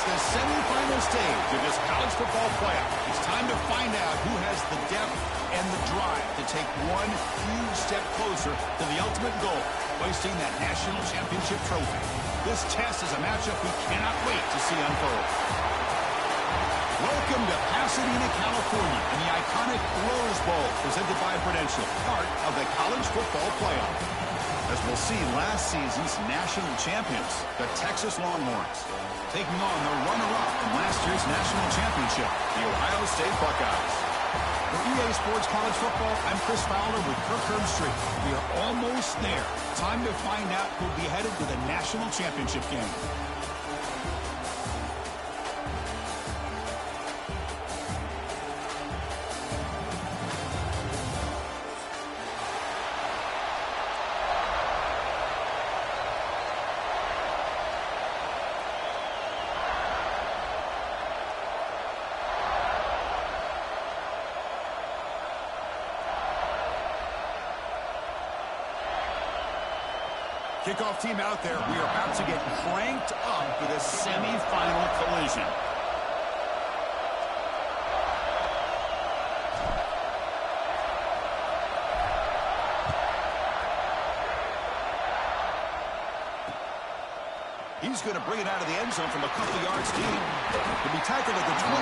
the semifinal stage of this college football playoff. It's time to find out who has the depth and the drive to take one huge step closer to the ultimate goal, hoisting that national championship trophy. This test is a matchup we cannot wait to see unfold. Welcome to Pasadena, California, and the iconic Rose Bowl, presented by Prudential, part of the college football playoff. As we'll see, last season's national champions, the Texas Longhorns, taking on the runner-up from last year's national championship, the Ohio State Buckeyes. For EA Sports College Football, I'm Chris Fowler with Kirk Herbstreit. We are almost there. Time to find out who'll be headed to the national championship game. Kickoff team out there. We are about to get cranked up with a semifinal collision. He's going to bring it out of the end zone from a couple yards deep. He'll be tackled at the 21.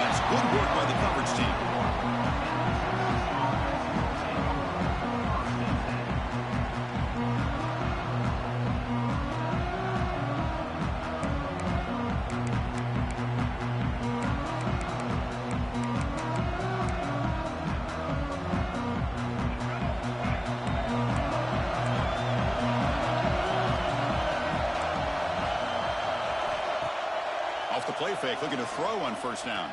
That's good work by the coverage team. Off the play fake, looking to throw on first down.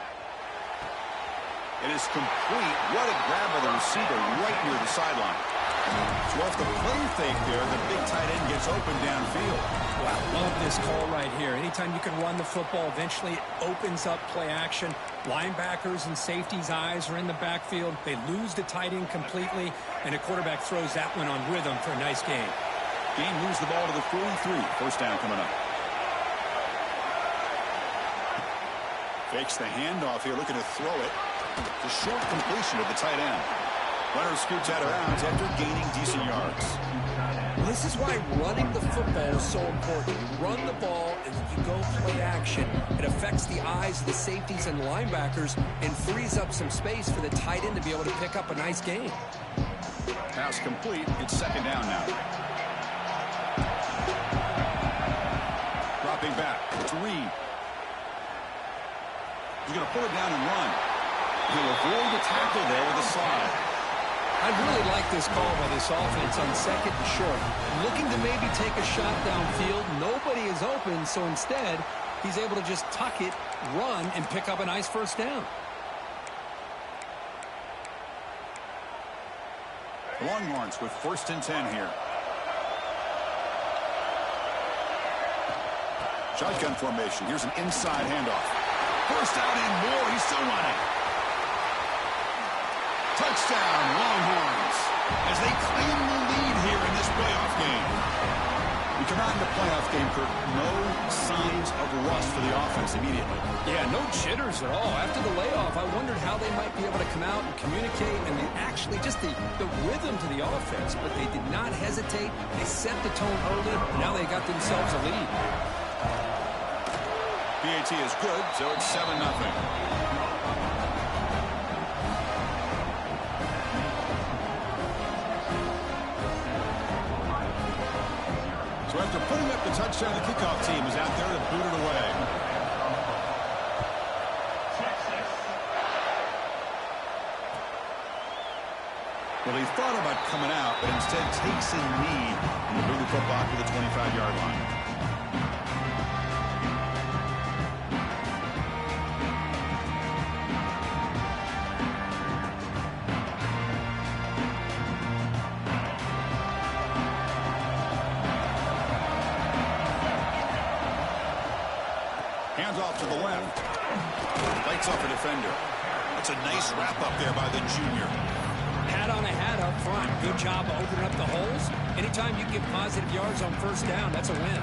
It is complete. What a grab by the receiver right near the sideline. So off the play fake there, the big tight end gets open downfield. Wow, love this call right here. Anytime you can run the football, eventually it opens up play action. Linebackers and safeties' eyes are in the backfield. They lose the tight end completely, and a quarterback throws that one on rhythm for a nice gain. Gain moves the ball to the 43. First down coming up. Fakes the handoff here, looking to throw it. The short completion of the tight end. Runner scoots out of bounds after gaining decent yards. Well, this is why running the football is so important. You run the ball and you go play action. It affects the eyes of the safeties and linebackers and frees up some space for the tight end to be able to pick up a nice gain. Pass complete. It's second down now. Dropping back. It's Reed. He's going to pull it down and run. He'll avoid the tackle there with a slide. I really like this call by this offense on second and short. Looking to maybe take a shot downfield. Nobody is open, so instead, he's able to just tuck it, run, and pick up a nice first down. The Longhorns with first and 10 here. Shotgun formation. Here's an inside handoff. First down and more. He's still running. Touchdown, Longhorns, as they claim the lead here in this playoff game. We come out in the playoff game, Kirk. No signs of rust for the offense immediately. Yeah, no jitters at all. After the layoff, I wondered how they might be able to come out and communicate and actually just the rhythm to the offense. But they did not hesitate. They set the tone early. Now they got themselves a lead. PAT is good, so it's 7-0. So after putting up the touchdown, the kickoff team is out there to boot it away. Well, he thought about coming out, but instead takes a knee and will bring the football to the 25-yard line. Hands off to the left. Lights off a defender. That's a nice wrap up there by the junior. Hat on a hat up front. Good job of opening up the holes. Anytime you get positive yards on first down, that's a win.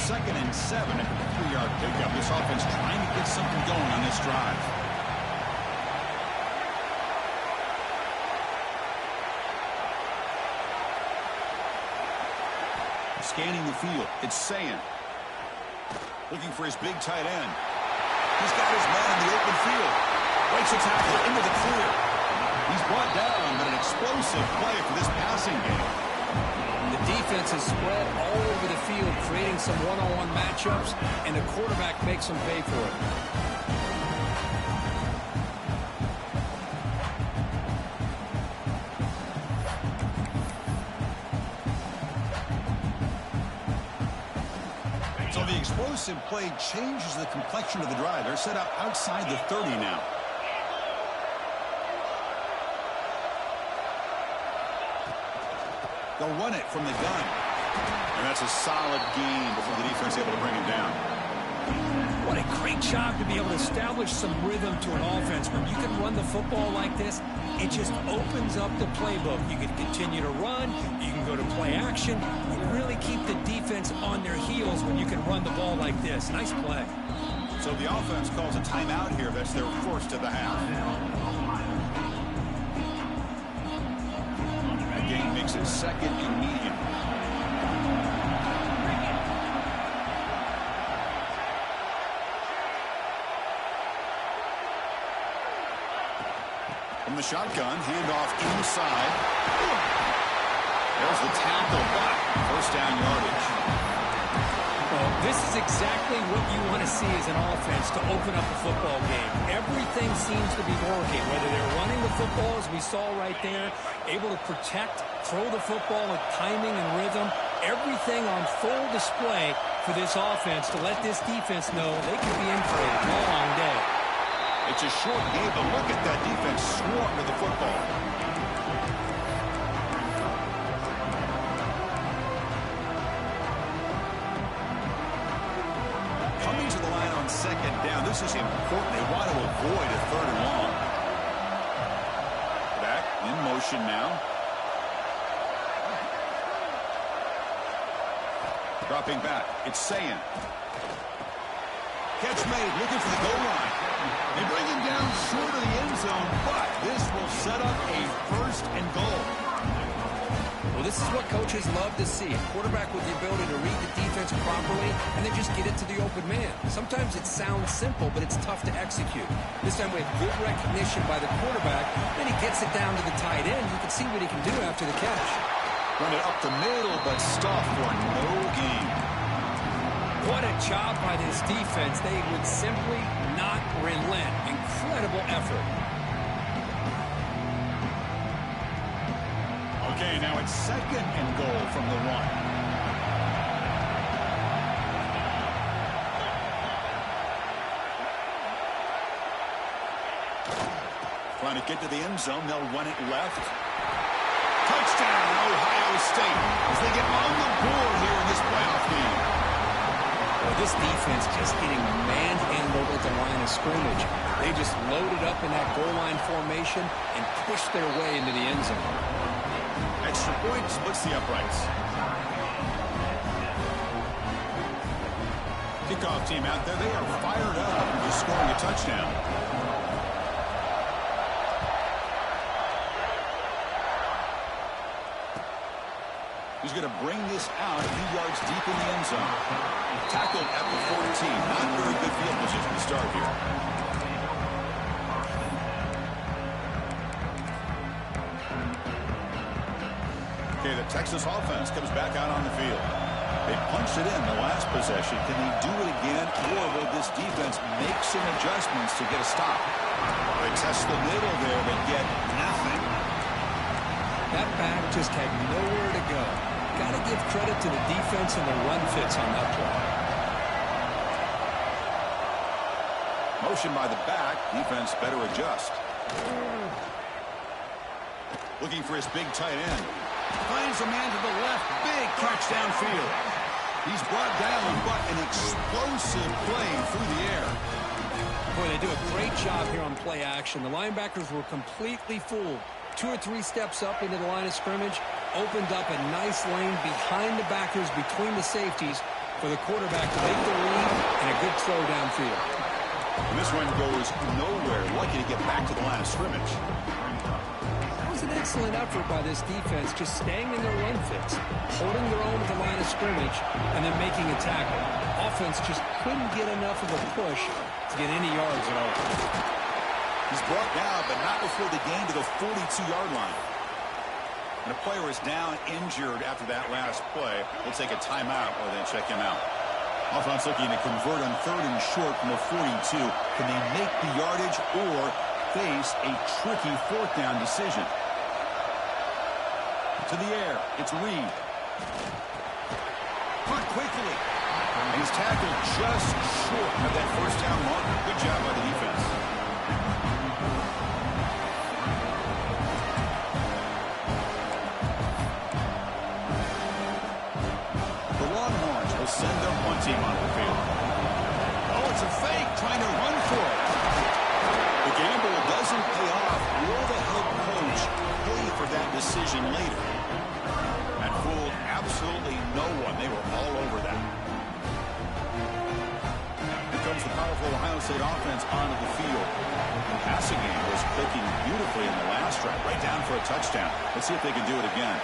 2nd and 7 at the 3-yard pickup. This offense trying to get something going on this drive. Scanning the field. It's Sayin. Looking for his big tight end. He's got his man in the open field. Breaks a tackle into the clear. He's brought down, but an explosive play for this passing game. The defense is spread all over the field, creating some one-on-one matchups, and the quarterback makes them pay for it. So the explosive play changes the complexion of the drive. They're set up outside the 30 now. They'll run it from the gun. And that's a solid gain before the defense able to bring him down. What a great job to be able to establish some rhythm to an offense. When you can run the football like this, it just opens up the playbook. You can continue to run. You can go to play action. You really keep the defense on their heels when you can run the ball like this. Nice play. So the offense calls a timeout here. That's their first of the half. The game makes it 2nd and medium. From the shotgun, handoff inside. There's the tackle, but first down yardage. Well, this is exactly what you want to see as an offense to open up a football game. Everything seems to be working, whether they're running the football, as we saw right there, able to protect, throw the football with timing and rhythm, everything on full display for this offense to let this defense know they could be in for a long day. It's a short game, but look at that defense swarm with the football. Coming to the line on 2nd down. This is important. They want to avoid a 3rd and long. Back in motion now. Dropping back. It's Sayin. Catch made, looking for the goal line. They bring him down short of the end zone, but this will set up a 1st and goal. Well, this is what coaches love to see. A quarterback with the ability to read the defense properly and then just get it to the open man. Sometimes it sounds simple, but it's tough to execute. This time with good recognition by the quarterback, then he gets it down to the tight end. You can see what he can do after the catch. Run it up the middle, but stuffed for no gain. What a job by this defense. They would simply not relent. Incredible effort. Okay, now it's 2nd and goal from the 1. Trying to get to the end zone. They'll run it left. Touchdown, Ohio State, as they get on the board here in this playoff game. Well, this defense just getting manhandled at the line of scrimmage. They just loaded up in that goal line formation and pushed their way into the end zone. Extra point splits the uprights. Kickoff team out there. They are fired up for scoring a touchdown. He's going to bring this out a few yards deep in the end zone. Tackled at the 14. Not very good field position to start here. Okay, the Texas offense comes back out on the field. They punched it in the last possession. Can they do it again, or will this defense make some adjustments to get a stop? They test the middle there, but get nothing. That back just had nowhere to go. Got to give credit to the defense and the run fits on that play. Motion by the back. Defense better adjust. Looking for his big tight end. Finds a man to the left. Big catch downfield. He's brought down, but an explosive play through the air. Boy, they do a great job here on play action. The linebackers were completely fooled. 2 or 3 steps up into the line of scrimmage, opened up a nice lane behind the backers, between the safeties, for the quarterback to make the read and a good throw downfield. And this one goes nowhere. Lucky to get back to the line of scrimmage. That was an excellent effort by this defense, just staying in their run fits, holding their own at the line of scrimmage, and then making a tackle. Offense just couldn't get enough of a push to get any yards at all. He's brought down, but not before the gain to the 42-yard line. And a player is down injured after that last play. We'll take a timeout or then check him out. Offense looking to convert on 3rd and short from the 42. Can they make the yardage or face a tricky 4th down decision? To the air, it's Reed. Caught quickly. And he's tackled just short of that 1st down marker. Good job by the defense. Send their punt team onto the field. Oh, it's a fake, trying to run for it. The gamble doesn't pay off. Will the head coach pay for that decision later? That fooled absolutely no one. They were all over that. Here comes the powerful Ohio State offense onto the field. The passing game was clicking beautifully in the last drive, right down for a touchdown. Let's see if they can do it again.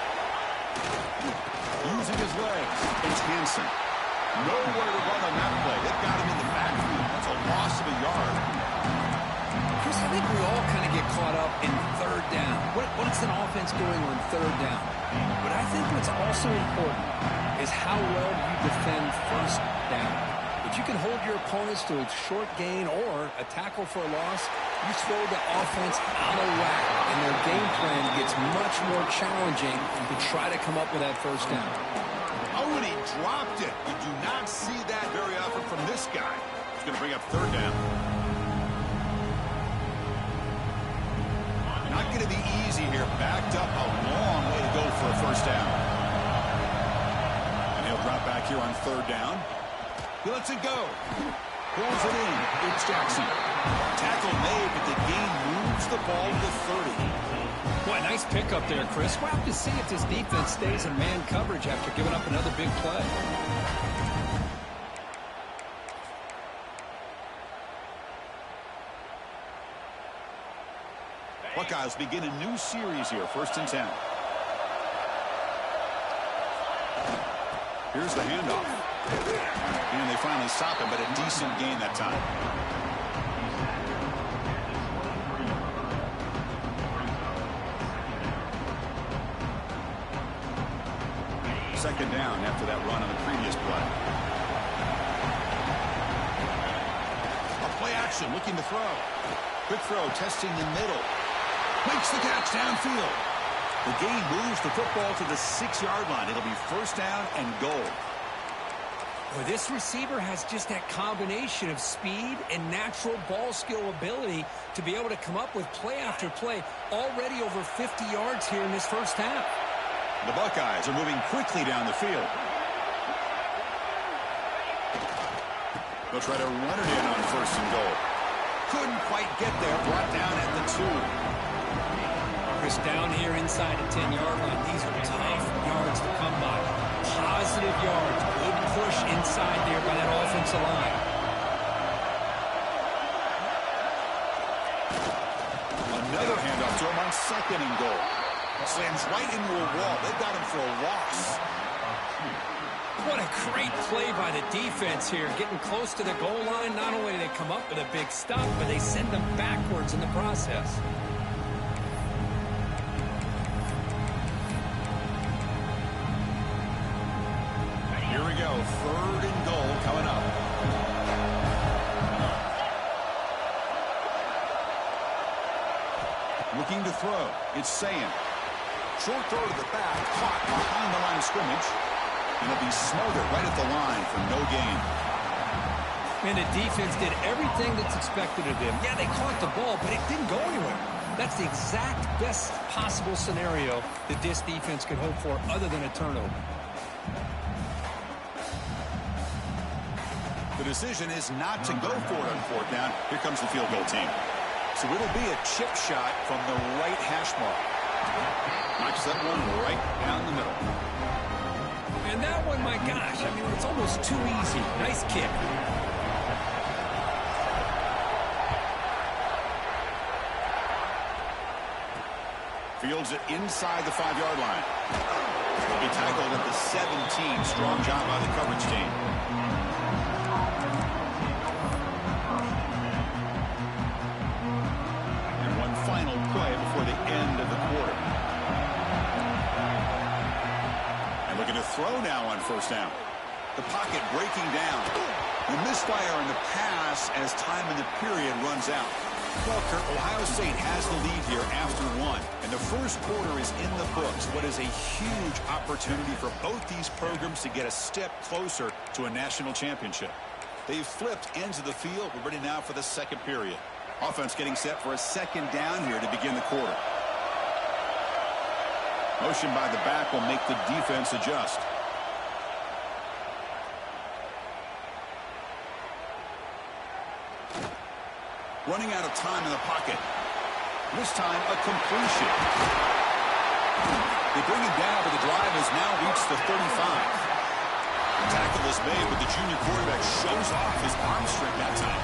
Using his legs, it's Hansen. Nowhere to run on that play. They've got him in the backfield. That's a loss of a yard. Chris, I think we all kind of get caught up in 3rd down. What's an offense doing on 3rd down? But I think what's also important is how well you defend 1st down. If you can hold your opponents to a short gain or a tackle for a loss, you throw the offense out of whack, and their game plan gets much more challenging to try to come up with that 1st down. Oh, and he dropped it. You do not see that very often from this guy. He's going to bring up 3rd down. Not going to be easy here. Backed up a long way to go for a 1st down. And he'll drop back here on 3rd down. He lets it go. Pulls it in. It's Jackson. Tackle made, but the gain moves the ball to the 30. Boy, nice pickup there, Chris. We'll have to see if this defense stays in man coverage after giving up another big play. Buckeyes begin a new series here, 1st and 10. Here's the handoff. And they finally stop him, but a decent gain that time. Second down after that run on the previous play. A play action, looking to throw. Quick throw, testing the middle. Makes the catch downfield. The gain moves the football to the 6-yard line. It'll be 1st down and goal. Well, this receiver has just that combination of speed and natural ball skill ability to be able to come up with play after play. Already over 50 yards here in this 1st half. The Buckeyes are moving quickly down the field. They'll try to run it in on 1st and goal. Couldn't quite get there. Brought down at the 2. Chris, down here inside the 10-yard line. These are tough yards to come by. Positive yards. Good push inside there by that offensive line. Another handoff to him on 2nd and goal. Slams right into a wall. They've got him for a loss. What a great play by the defense here. Getting close to the goal line, not only do they come up with a big stop, but they send them backwards in the process. Here we go. 3rd and goal coming up. Looking to throw. It's Sayin. Short throw to the back, caught behind the line of scrimmage. And it'll be smothered right at the line for no gain. And the defense did everything that's expected of them. Yeah, they caught the ball, but it didn't go anywhere. That's the exact best possible scenario that this defense could hope for other than a turnover. The decision is not to go for it on 4th down. Here comes the field goal team. So it'll be a chip shot from the right hash mark. Knocks that one right down the middle. And that one, my gosh, I mean, it's almost too easy. Nice kick. Fields it inside the 5-yard line. He tackled at the 17. Strong job by the coverage team. And one final play before the end of the quarter. And looking to throw now on first down. The pocket breaking down. The misfire in the pass as time in the period runs out. Well, Kurt, Ohio State has the lead here after one, and the first quarter is in the books. What is a huge opportunity for both these programs to get a step closer to a national championship. They've flipped ends of the field. We're ready now for the second period. Offense getting set for a second down here to begin the quarter. Motion by the back will make the defense adjust. Running out of time in the pocket. This time, a completion. They bring him down, but the drive has now reached the 35. The tackle is made, but the junior quarterback shows off his arm strength that time.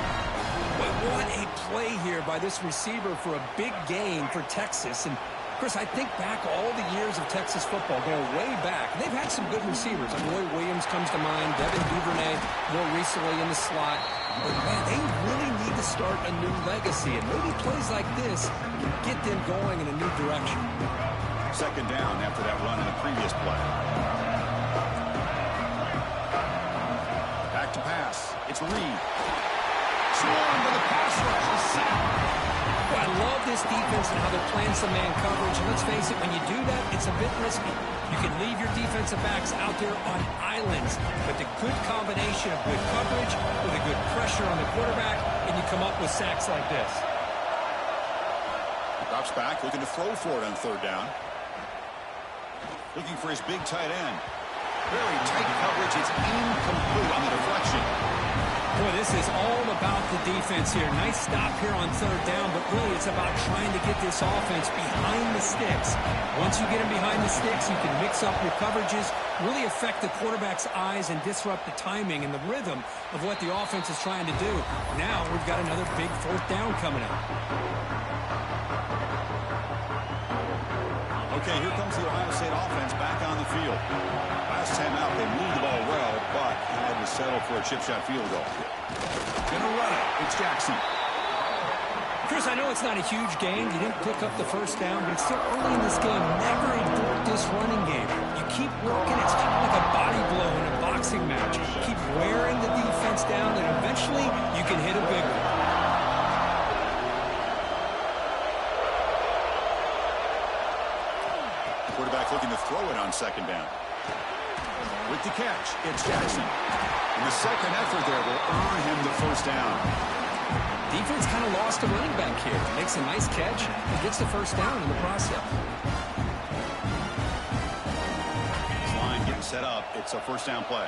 But what a play here by this receiver for a big gain for Texas. And Chris, I think back all the years of Texas football, going way back. They've had some good receivers. Roy Williams comes to mind, Devin Duvernay more recently in the slot. But, man, they really need to start a new legacy. And maybe plays like this can get them going in a new direction. Second down after that run in the previous play. Back to pass. It's Reed. Swarm to the pass rush. A sack. Well, I love this defense and how they're playing some man coverage. And let's face it, when you do that, it's a bit risky. You can leave your defensive backs out there on islands. But the good combination of good coverage with a good pressure on the quarterback, and you come up with sacks like this. Drops back, looking to throw for it on third down. Looking for his big tight end. Very tight coverage. It's incomplete on the deflection. Boy, this is all about the defense here. Nice stop here on third down, but really it's about trying to get this offense behind the sticks. Once you get them behind the sticks, you can mix up your coverages, really affect the quarterback's eyes and disrupt the timing and the rhythm of what the offense is trying to do. Now we've got another big fourth down coming up. Okay, here comes the Ohio State offense back on the field. Last time out, they moved the ball well, but had to settle for a chip shot field goal. Gonna run it. It's Jackson. Chris, I know it's not a huge game. You didn't pick up the first down, but it's still early in this game. Never abort this running game. You keep working. It's kind of like a body blow in a boxing match. Keep wearing the defense down, and eventually you can hit a big one. Quarterback looking to throw it on second down. With the catch, it's Jackson. And the second effort there will earn him the first down. Defense kind of lost a running back here. Makes a nice catch and gets the first down in the process. This line getting set up. It's a first down play.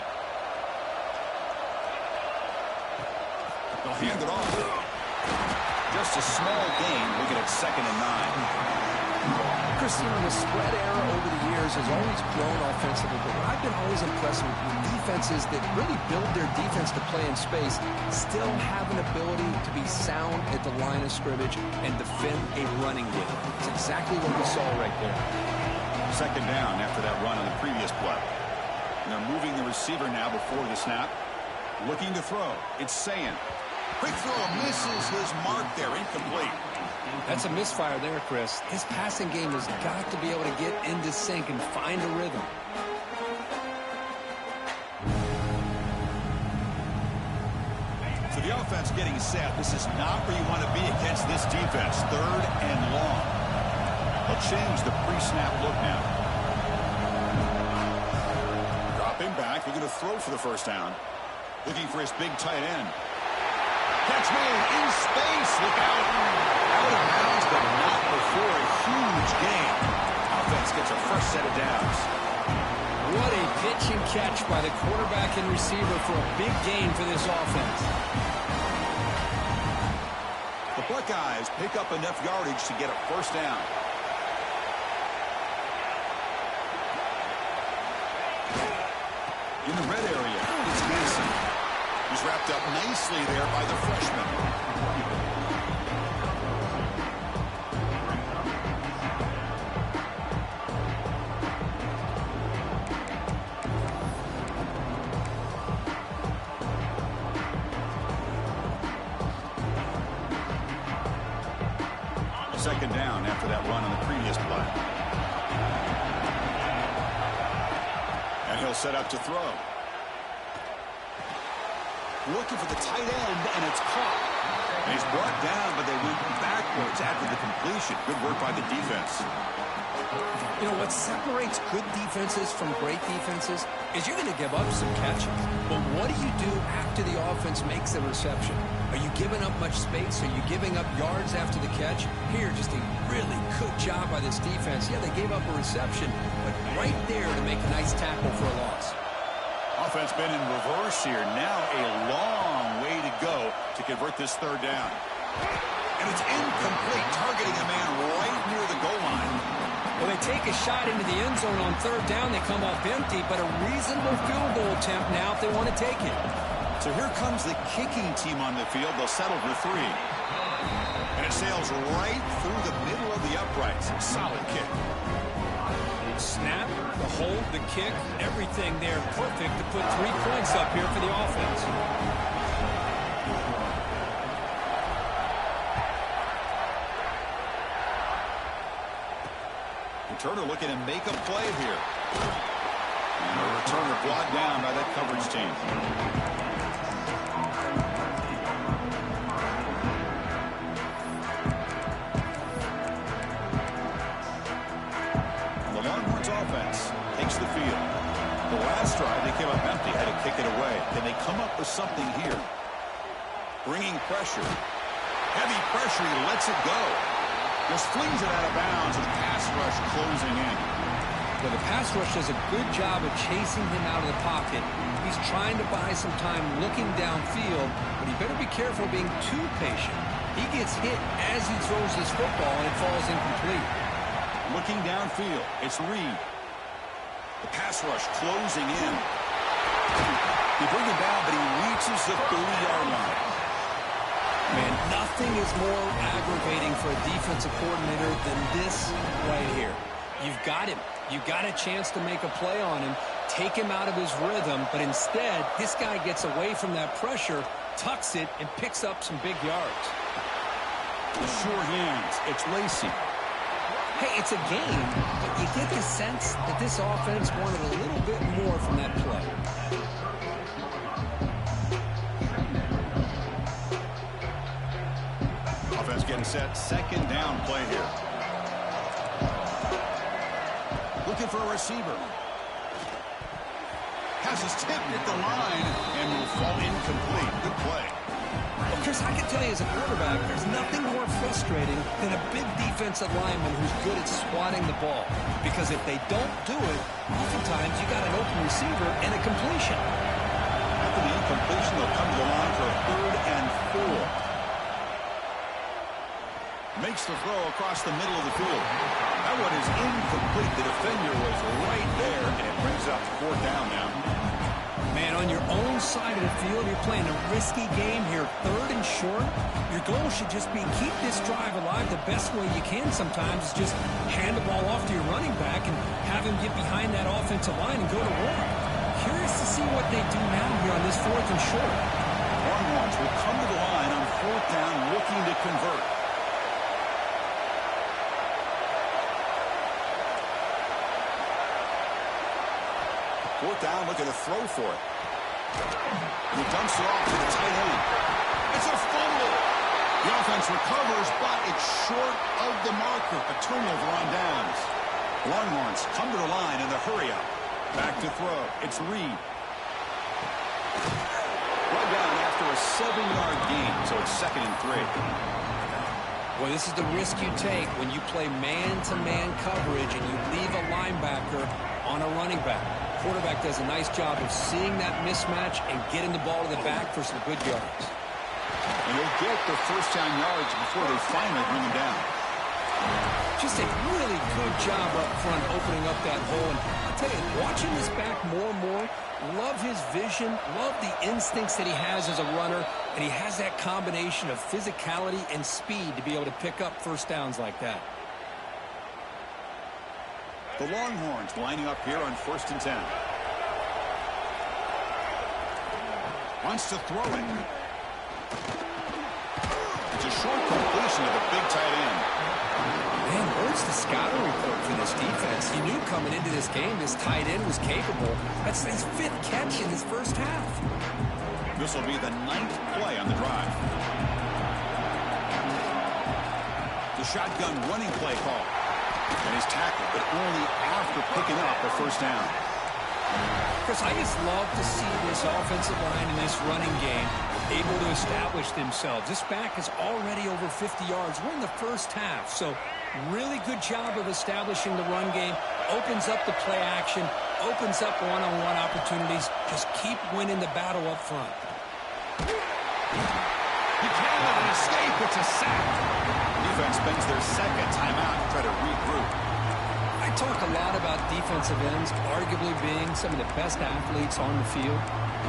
They'll hand it off. Just a small gain. Looking at 2nd and 9. Chris, the spread era over the years has always grown offensively, but what I've been always impressed with defenses that really build their defense to play in space still have an ability to be sound at the line of scrimmage and defend a running game. It's exactly what we saw right there. Second down after that run on the previous play. And they're moving the receiver now before the snap. Looking to throw. It's Sayan. Quick throw misses his mark there. Incomplete. That's a misfire there, Chris. This passing game has got to be able to get into sync and find a rhythm. So the offense getting set. This is not where you want to be against this defense. 3rd and long. They'll change the pre-snap look now. Dropping back. They're going to throw for the first down. Looking for his big tight end. Catch made in space. Look out. Out of bounds, but not before a huge gain. Offense gets a fresh set of downs. What a pitch and catch by the quarterback and receiver for a big gain for this offense. The Buckeyes pick up enough yardage to get a first down. In the red area, it's Mason. He's wrapped up nicely there by the freshman. Second down after that run on the previous play. And he'll set up to throw. Looking for the tight end, and it's caught. And he's brought down, but they went backwards after the completion. Good work by the defense. You know, what separates good defenses from great defenses is you're going to give up some catches. But what do you do after the offense makes the reception? Are you giving up much space? Are you giving up yards after the catch? Here, just a really good job by this defense. Yeah, they gave up a reception, but right there to make a nice tackle for a loss. Offense been in reverse here. Now a long way to go to convert this third down. And it's incomplete, targeting a man right near the goal line. Well, they take a shot into the end zone on third down. They come up empty, but a reasonable field goal attempt now if they want to take it. So here comes the kicking team on the field. They'll settle for 3. And it sails right through the middle of the uprights. Solid kick. Snap, the hold, the kick, everything there perfect to put 3 points up here for the offense. Returner looking to make a play here. And the returner brought down by that coverage team. The Longhorns offense takes the field. The last drive they came up empty, had to kick it away. Can they come up with something here? Bringing pressure. Heavy pressure, he lets it go. Just flings it out of bounds, and the pass rush closing in. Well, the pass rush does a good job of chasing him out of the pocket. He's trying to buy some time looking downfield, but he better be careful being too patient. He gets hit as he throws this football, and it falls incomplete. Looking downfield, it's Reed. The pass rush closing in. He brings him down, but he reaches the 30-yard line. Man, nothing is more aggravating for a defensive coordinator than this right here. You've got him. You've got a chance to make a play on him, take him out of his rhythm, but instead, this guy gets away from that pressure, tucks it, and picks up some big yards. The sure hands, it's Lacey. Hey, it's a game, but you get the sense that this offense wanted a little bit more from that play. Offense getting set. Second down play here. Looking for a receiver. Pass is tipped at the line and will fall incomplete. Good play. Well, Chris, I can tell you as a quarterback, there's nothing more frustrating than a big defensive lineman who's good at swatting the ball. Because if they don't do it, oftentimes you got an open receiver and a completion. After the incompletion, they'll come to the line for a 3rd and 4. Makes the throw across the middle of the field. That one is incomplete. The defender was right there, and it brings up 4th down now. Man, on your own side of the field, you're playing a risky game here. 3rd and short. Your goal should just be keep this drive alive the best way you can sometimes is just hand the ball off to your running back and have him get behind that offensive line and go to work. Curious to see what they do now here on this 4th and short. Longhorns will come to the line on 4th down looking to convert. Fourth down, looking to throw for it. And he dumps it off to the tight end. It's a fumble. The offense recovers, but it's short of the marker. A turnover on downs. Longhorns come to the line in the hurry-up. Back to throw. It's Reed. Run down after a 7-yard gain, so it's 2nd and 3. Well, this is the risk you take when you play man-to-man coverage and you leave a linebacker on a running back. Quarterback does a nice job of seeing that mismatch and getting the ball to the back for some good yards. And he'll get the first down yards before they finally bring him down. Just a really good job up front opening up that hole. And I'll tell you, watching this back more and more, love his vision, love the instincts that he has as a runner, and he has that combination of physicality and speed to be able to pick up first downs like that. The Longhorns lining up here on 1st and 10. Wants to throw it. It's a short completion to the big tight end. Man, where's the scouting report for this defense? He knew coming into this game this tight end was capable. That's his 5th catch in his first half. This will be the 9th play on the drive. The shotgun running play call. And he's tackled, but only after picking up a first down. Chris, I just love to see this offensive line in this running game able to establish themselves. This back is already over 50 yards. We're in the first half, so really good job of establishing the run game. Opens up the play action, opens up one-on-one opportunities. Just keep winning the battle up front. He can't let it escape. It's a sack. Defense spends their second timeout to try to regroup. I talk a lot about defensive ends arguably being some of the best athletes on the field.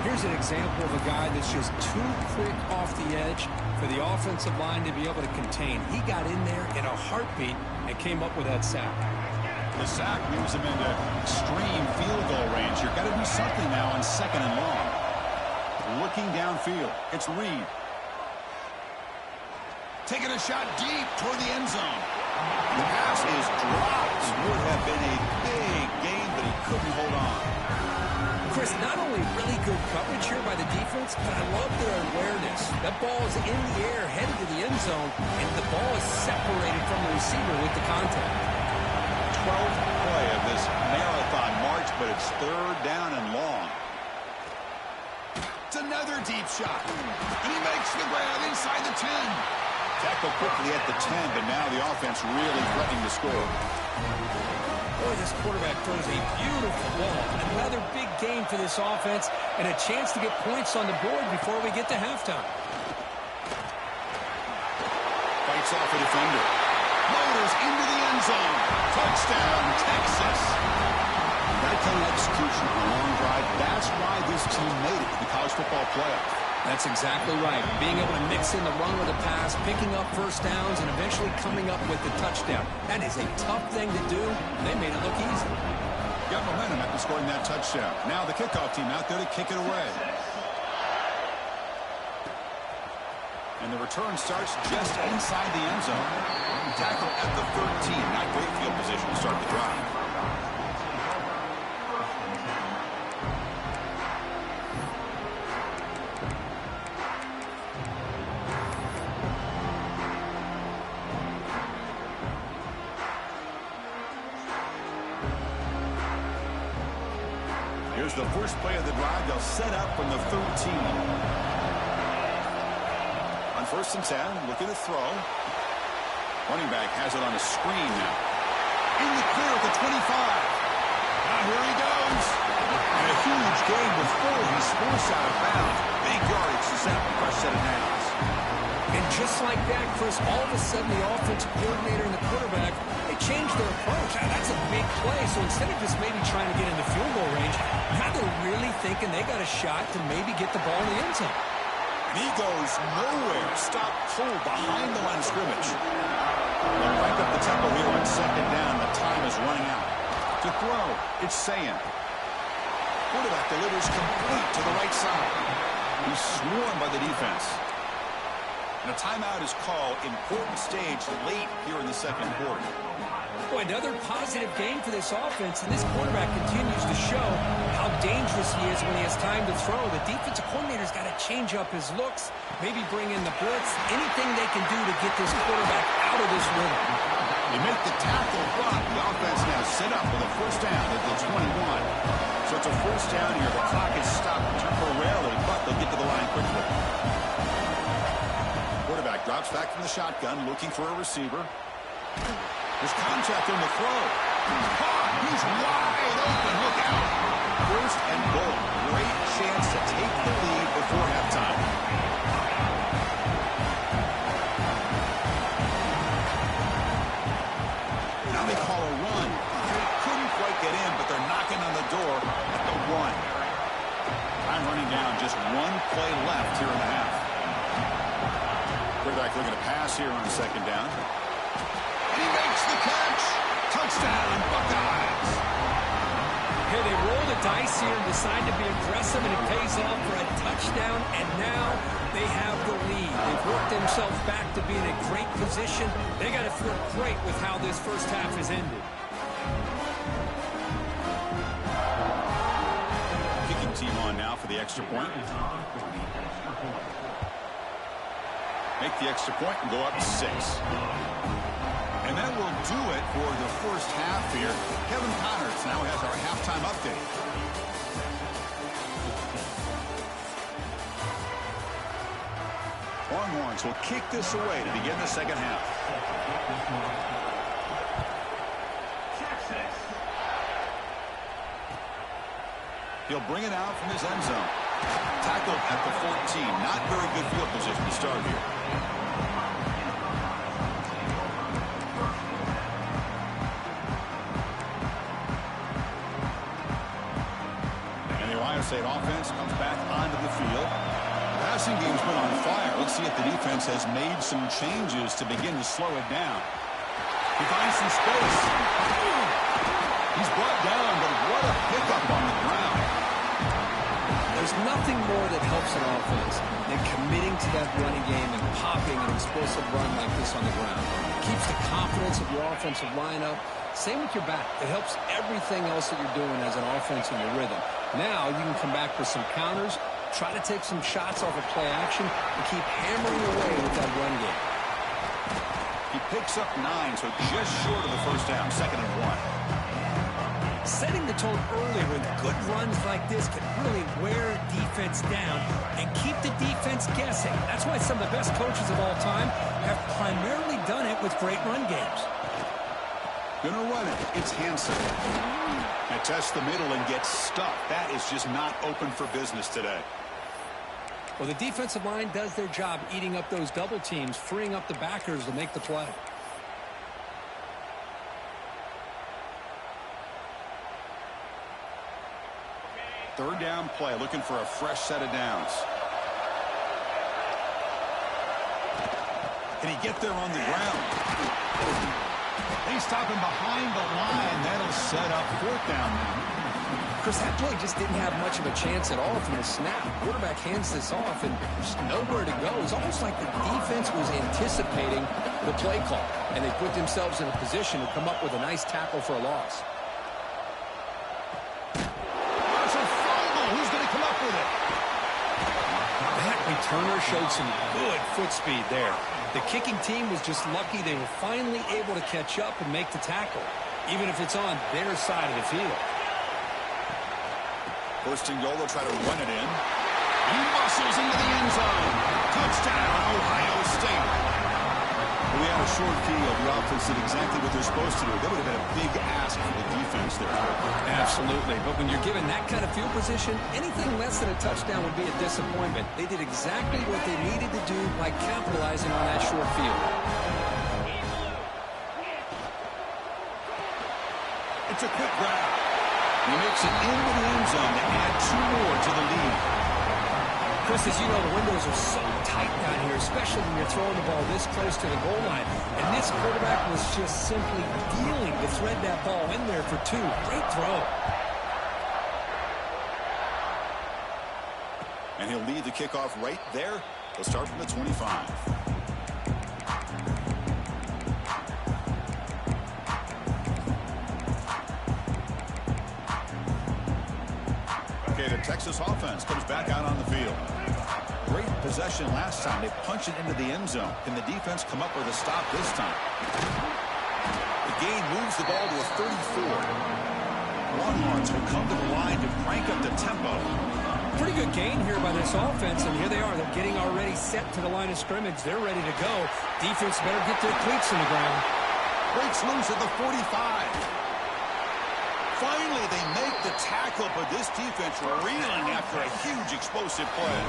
Here's an example of a guy that's just too quick off the edge for the offensive line to be able to contain. He got in there in a heartbeat and came up with that sack. The sack moves him into extreme field goal range. You've got to do something now on 2nd and long. Looking downfield, it's Reed. Taking a shot deep toward the end zone. The pass is dropped. Would have been a big gain, but he couldn't hold on. Chris, not only really good coverage here by the defense, but I love their awareness. That ball is in the air, headed to the end zone, and the ball is separated from the receiver with the contact. 12th play of this marathon march, but it's 3rd down and long. It's another deep shot. And he makes the grab inside the 10. Tackle quickly at the 10, but now the offense really threatening to score. Boy, this quarterback throws a beautiful ball. Another big game for this offense and a chance to get points on the board before we get to halftime. Fights off a defender. Motors into the end zone. Touchdown, Texas. That kind of execution on a long drive, that's why this team made it to the college football playoff. That's exactly right. Being able to mix in the run with a pass, picking up first downs, and eventually coming up with the touchdown. That is a tough thing to do. They made it look easy. Got momentum after scoring that touchdown. Now the kickoff team out there to kick it away. And the return starts just inside the end zone. Tackle at the 13. Not great field position to start the drive. Here's the first play of the drive. They'll set up from the 13. On 1st and 10, looking to throw. Running back has it on a screen now. In the clear at the 25. Now here he goes. And a huge gain before he's forced out of bounds. Big yardage to set up a fresh set of downs. And just like that, Chris, all of a sudden the offensive coordinator and the quarterback, they changed their approach. That's a big play. So instead of just maybe trying to get in the field goal range, now they're really thinking they got a shot to maybe get the ball in the end zone. And he goes nowhere. Stop cold behind the line of scrimmage. They'll rank up the tempo here on 2nd down. The time is running out. To throw, it's Sayan. Quarterback delivers complete to the right side. He's swarmed by the defense. And a timeout is called. Important stage late here in the 2nd quarter. Boy, another positive game for this offense, and this quarterback continues to show how dangerous he is when he has time to throw. The defensive coordinator's got to change up his looks, maybe bring in the blitz, anything they can do to get this quarterback out of this rhythm. They make the tackle, but the offense now set up with a first down at the 21. So it's a first down here. The clock is stopped temporarily, but they'll get to the line quickly. Quarterback drops back from the shotgun, looking for a receiver. There's contact on the throw. He's wide open. Look out. 1st and goal. Great chance to take the lead before halftime. just one play left here in the half. Quarterback looking to pass here on second down. And he makes the catch. Touchdown, Buckeyes. Here they roll the dice here and decide to be aggressive, and it pays off for a touchdown, and now they have the lead. They've worked themselves back to be in a great position. They got to feel great with how this first half has ended. Kicking team on now for the extra point. Make the extra point and go up 6. And that will do it for the first half here. Kevin Connors now has our halftime update. Longhorns will kick this away to begin the second half. He'll bring it out from his end zone. Tackled at the 14. Not very good field position to start here. State offense comes back onto the field. The passing game's been on fire. Let's see if the defense has made some changes to begin to slow it down. He finds some space. He's brought down, but what a pickup on the ground. There's nothing more that helps an offense than committing to that running game and popping an explosive run like this on the ground. It keeps the confidence of your offensive lineup. Same with your back. It helps everything else that you're doing as an offense in your rhythm. Now you can come back with some counters, try to take some shots off of play action, and keep hammering away with that run game. He picks up 9, so just short of the first down, 2nd and 1. Setting the tone early with good runs like this can really wear a defense down and keep the defense guessing. That's why some of the best coaches of all time have primarily done it with great run games. Gonna run it. It's Hansen. And tests the middle and gets stuffed. That is just not open for business today. Well, the defensive line does their job eating up those double teams, freeing up the backers to make the play. Third down play, looking for a fresh set of downs. Can he get there on the ground? They stop him behind the line. That'll set up 4th down now. Chris, that play just didn't have much of a chance at all from the snap. Quarterback hands this off and there's nowhere to go. It's almost like the defense was anticipating the play call, and they put themselves in a position to come up with a nice tackle for a loss. That's a fumble. Who's going to come up with it? That returner showed some good foot speed there. The kicking team was just lucky they were finally able to catch up and make the tackle, even if it's on their side of the field. First and goal, they'll try to run it in. He muscles into the end zone. Touchdown, Ohio State. We had a short field. The offense did exactly what they're supposed to do. That would have been a big ask for the defense there. Absolutely. But when you're given that kind of field position, anything less than a touchdown would be a disappointment. They did exactly what they needed to do by capitalizing on that short field. It's a quick grab. He makes it into the end zone to add 2 more to the lead. Chris, as you know, the windows are so tight down here, especially when you're throwing the ball this close to the goal line. And this quarterback was just simply dealing to thread that ball in there for 2. Great throw. And he'll lead the kickoff right there. He'll start from the 25. Okay, the Texas offense comes back out on the field. Great possession last time. They punch it into the end zone. Can the defense come up with a stop this time? The gain moves the ball to a 34. Longhorns will come to the line to crank up the tempo. Pretty good gain here by this offense, and here they are. They're getting already set to the line of scrimmage. They're ready to go. Defense better get their cleats in the ground. Breaks loose at the 45. Finally, they make the tackle, but this defense reeling after a huge explosive play.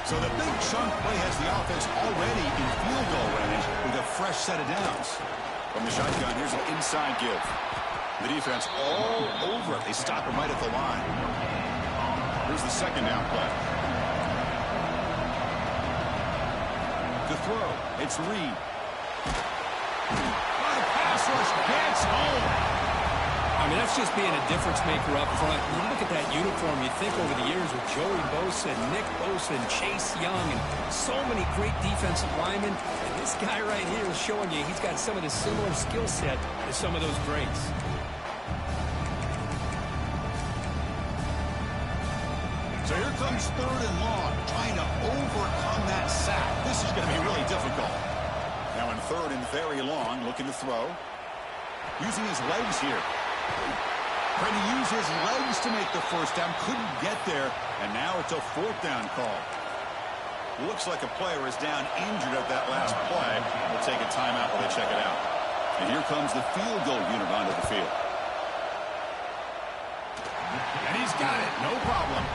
So the big chunk play has the offense already in field goal range with a fresh set of downs. From the shotgun, here's an inside give. The defense all over it. They stop him right at the line. Here's the second down play. To throw, it's Reed. The pass rush gets home. I mean, that's just being a difference maker up front. You look at that uniform, you think over the years with Joey Bosa, Nick Bosa, and Chase Young, and so many great defensive linemen. And this guy right here is showing you he's got some of the similar skill set as some of those greats. So here comes 3rd and long, trying to overcome that sack. This is going to be really difficult. Now in 3rd and very long, looking to throw. Using his legs here. Trying to use his legs to make the first down. Couldn't get there. And now it's a 4th down call. Looks like a player is down injured at that last play. We'll take a timeout while they check it out. And here comes the field goal unit onto the field. And he's got it. No problem.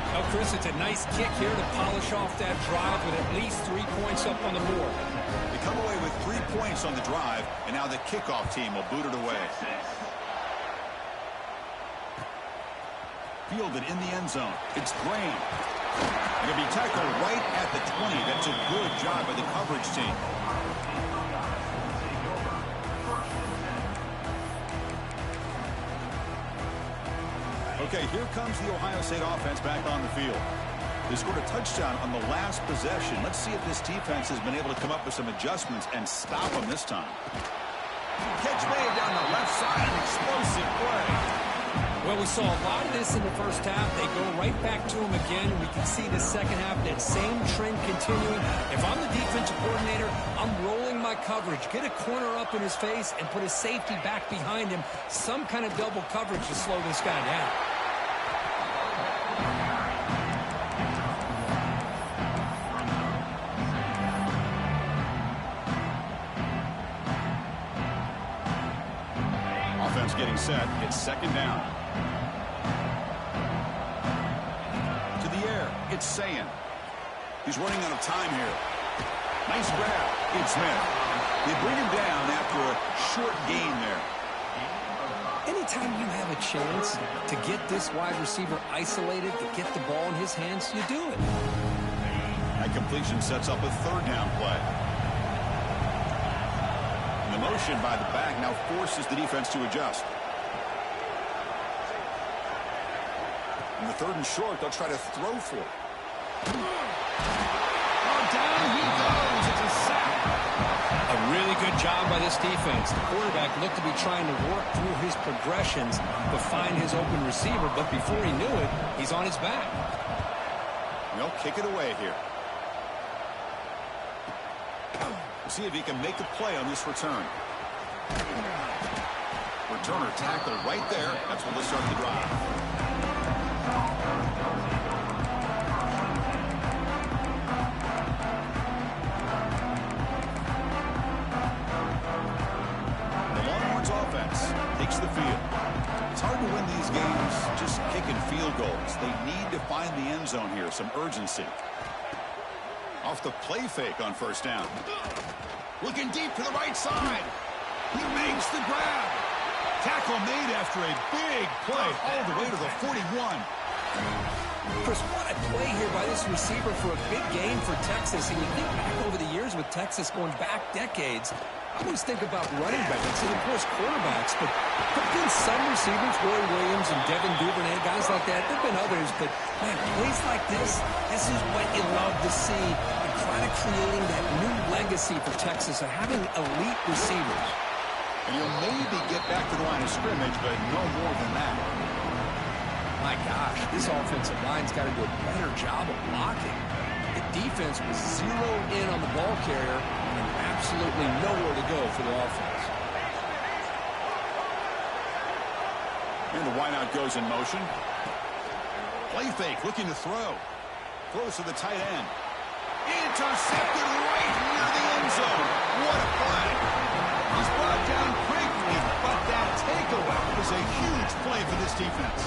Well, Chris, it's a nice kick here to polish off that drive with at least 3 points up on the board. They come away with 3 points on the drive, and now the kickoff team will boot it away. Fielded in the end zone. It's Graham. And it'll be tackled right at the 20. That's a good job by the coverage team. Okay, here comes the Ohio State offense back on the field. They scored a touchdown on the last possession. Let's see if this defense has been able to come up with some adjustments and stop them this time. Catch made down the left side, an explosive play. Well, we saw a lot of this in the first half. They go right back to him again. We can see the second half, that same trend continuing. If I'm the defensive coordinator, I'm rolling my coverage. Get a corner up in his face and put a safety back behind him. Some kind of double coverage to slow this guy down. Offense getting set. It's 2nd down. It's Sayin. He's running out of time here. Nice grab. It's Smith. They bring him down after a short gain there. Anytime you have a chance to get this wide receiver isolated, to get the ball in his hands, you do it. That completion sets up a 3rd down play. And the motion by the back now forces the defense to adjust. In the 3rd and short, they'll try to throw for it. Oh, down he goes. It's a sack. A really good job by this defense. The quarterback looked to be trying to work through his progressions to find his open receiver, but before he knew it, he's on his back. They'll kick it away here. We'll see if he can make the play on this return. Returner tackled right there. That's what will start the drive. Takes the field. It's hard to win these games just kicking field goals. They need to find the end zone here, some urgency. Off the play fake on 1st down. Looking deep to the right side. He makes the grab. Tackle made after a big play all the way to the 41. Chris, what a play here by this receiver for a big game for Texas. And you think back over the years with Texas going back decades, I always think about running backs and, of course, quarterbacks. But there have been some receivers, Roy Williams and Devin Duvernay, guys like that. There have been others. But, man, plays like this is what you love to see. And kind of creating that new legacy for Texas of having elite receivers. And he'll maybe get back to the line of scrimmage, but no more than that. My gosh, this offensive line's got to do a better job of blocking. The defense was zeroed in on the ball carrier and absolutely nowhere to go for the offense. And the wideout goes in motion. Play fake, looking to throw. Throws to the tight end. Intercepted right near the end zone. What a play. He's brought down quickly, but that takeaway was a huge play for this defense.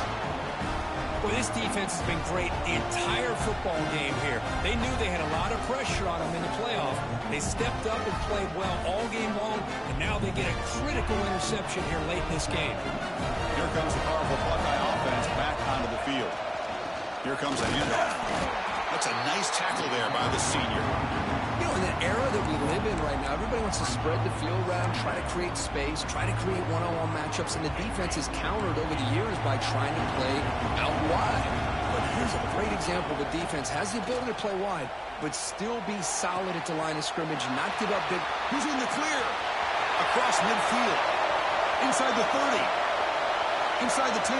Well, this defense has been great the entire football game here. They knew they had a lot of pressure on them in the playoff. They stepped up and played well all game long, and now they get a critical interception here late in this game. Here comes the powerful Buckeye offense back onto the field. comes a handoff. That's a nice tackle there by the senior. You know, in the era that we live in right now, everybody wants to spread the field around, try to create space, try to create one-on-one matchups, and the defense is countered over the years by trying to play out wide. But here's a great example of a defense has the ability to play wide, but still be solid at the line of scrimmage, not give up big. Who's in the clear? Across midfield. Inside the 30. Inside the 10.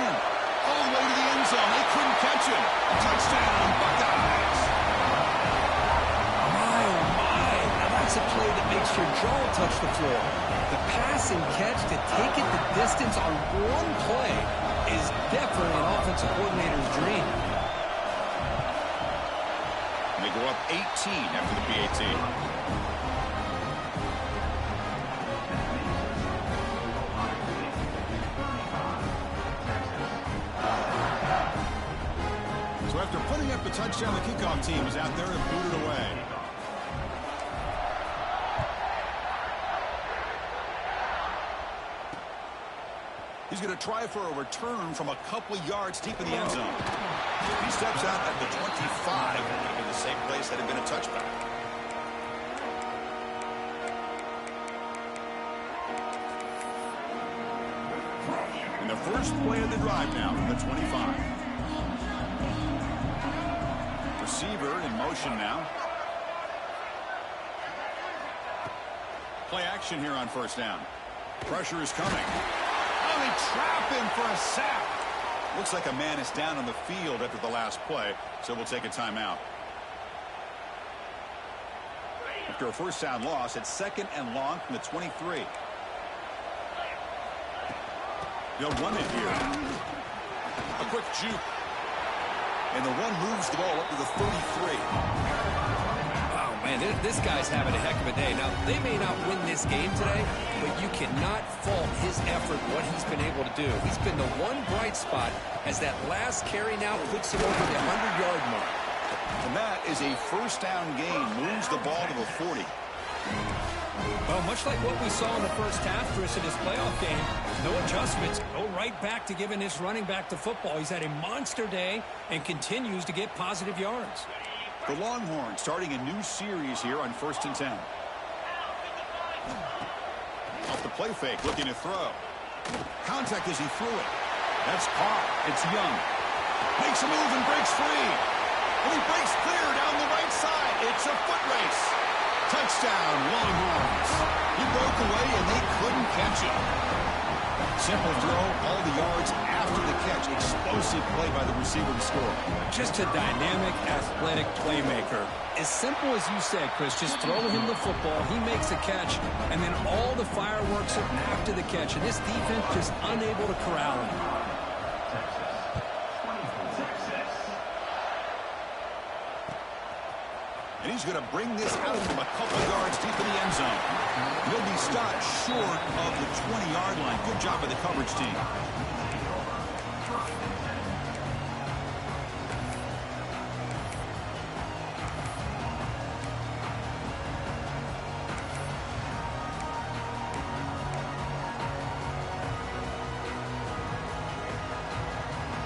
All the way to the end zone. They couldn't catch him. Touchdown, Buckeyes. My, oh my. Now that's a play that makes your jaw touch the floor. The pass and catch to take it the distance on one play is definitely an offensive coordinator's dream. And they go up 18 after the PAT. So after putting up a touchdown, the kickoff team is out there and booted away. He's going to try for a return from a couple of yards deep in the end zone. He steps out at the 25, in the same place that had been a touchback. And the first play of the drive now from the 25. Receiver in motion now. Play action here on first down. Pressure is coming. Oh, they trap him for a sack. Looks like a man is down on the field after the last play, so we'll take a timeout. After a first down loss, it's 2nd and long from the 23. They'll run it here. A quick juke. And the run moves the ball up to the 33. Wow, man, this guy's having a heck of a day. Now, they may not win this game today, but you cannot fault his effort, what he's been able to do. He's been the one bright spot as that last carry now puts him over the 100-yard mark. And that is a first down gain. Moves the ball to the 40. Well, much like what we saw in the first half, Chris, in his playoff game, no adjustments, go right back to giving his running back the football. He's had a monster day and continues to get positive yards. The Longhorns starting a new series here on 1st and 10. Off the play fake, looking to throw. Contact as he threw it. That's caught. It's Young. Makes a move and breaks free. And he breaks clear down the right side. It's a foot race. Touchdown, Longhorns. He broke away and they couldn't catch him. Simple throw, all the yards after the catch. Explosive play by the receiver to score. Just a dynamic, athletic playmaker. As simple as you said, Chris, just throw him the football, he makes a catch, and then all the fireworks are after the catch. And this defense just unable to corral him. And he's going to bring this out from a couple yards deep in the end zone. He'll be stopped short of the 20-yard line. Good job by the coverage team.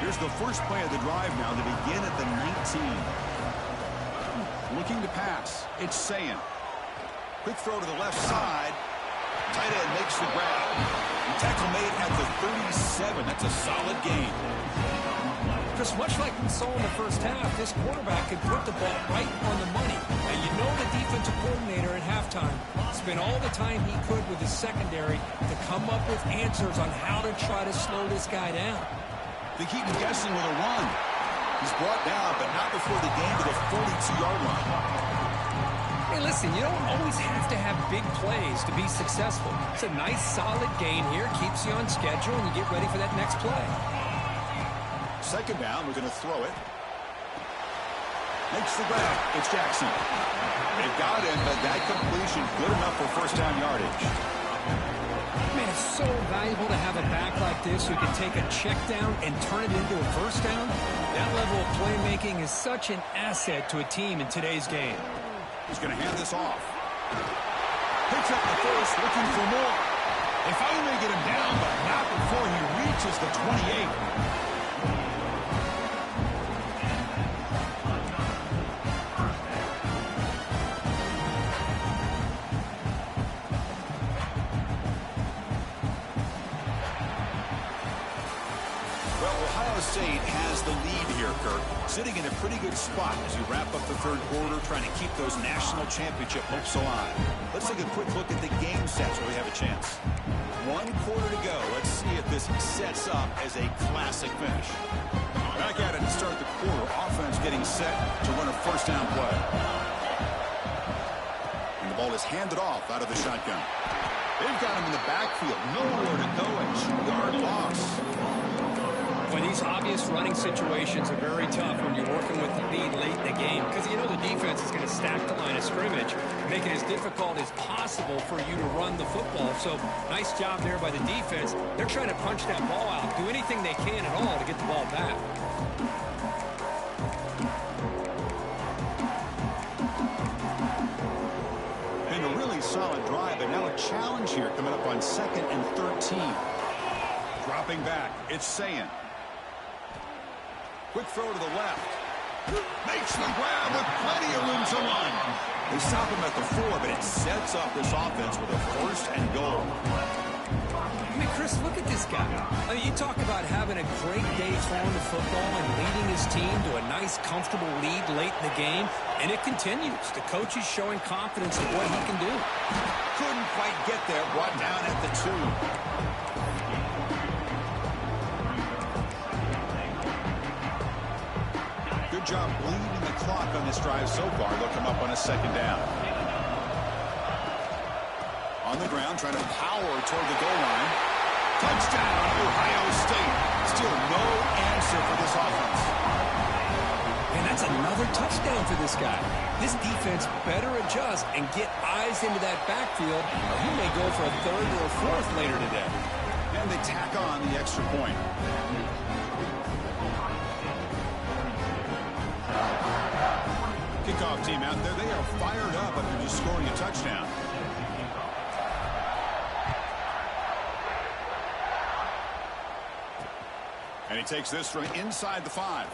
Here's the first play of the drive now to begin at the 19. Looking to pass. It's Sayin. Quick throw to the left side. Tight end makes the grab. The tackle made at the 37. That's a solid gain. Just much like we saw in the first half, this quarterback could put the ball right on the money. And you know the defensive coordinator at halftime spent all the time he could with his secondary to come up with answers on how to try to slow this guy down. They keep him guessing with a run. He's brought down, but not before the game to the 42-yard line. Hey, listen, you don't always have to have big plays to be successful. It's a nice, solid gain here. Keeps you on schedule, and you get ready for that next play. 2nd down, we're going to throw it. Makes the grab. It's Jackson. They've got him, but that completion good enough for first down yardage. Man, it's so valuable to have a back like this who can take a check down and turn it into a first down. That level of playmaking is such an asset to a team in today's game. He's going to hand this off. Picks up the first, looking for more. They finally get him down, but not before he reaches the 28. Ohio State has the lead here, Kirk, sitting in a pretty good spot as you wrap up the third quarter, trying to keep those national championship hopes alive. Let's take a quick look at the game sets where we have a chance. 1 quarter to go. Let's see if this sets up as a classic finish. Back at it to start the quarter. Offense getting set to run a first down play. And the ball is handed off out of the shotgun. They've got him in the backfield. Nowhere to go. A 2-yard loss. Well, these obvious running situations are very tough when you're working with the lead late in the game because you know the defense is going to stack the line of scrimmage, make it as difficult as possible for you to run the football. So nice job there by the defense. They're trying to punch that ball out, do anything they can at all to get the ball back. And a really solid drive, but now a challenge here coming up on 2nd and 13. Dropping back, it's Sayan. Quick throw to the left. Makes the grab with plenty of room to run. They stop him at the 4, but it sets up this offense with a 1st and goal. I mean, Chris, look at this guy. I mean, you talk about having a great day throwing the football and leading his team to a nice, comfortable lead late in the game, and it continues. The coach is showing confidence in what he can do. Couldn't quite get there, brought down at the 2. Good job bleeding the clock on this drive so far. They'll come up on a 2nd down. On the ground, trying to power toward the goal line. Touchdown, Ohio State. Still no answer for this offense. And that's another touchdown for this guy. This defense better adjust and get eyes into that backfield, or he may go for a 3rd or a 4th later today. And they tack on the extra point. Kickoff team out there, they are fired up after just scoring a touchdown. And he takes this from inside the 5.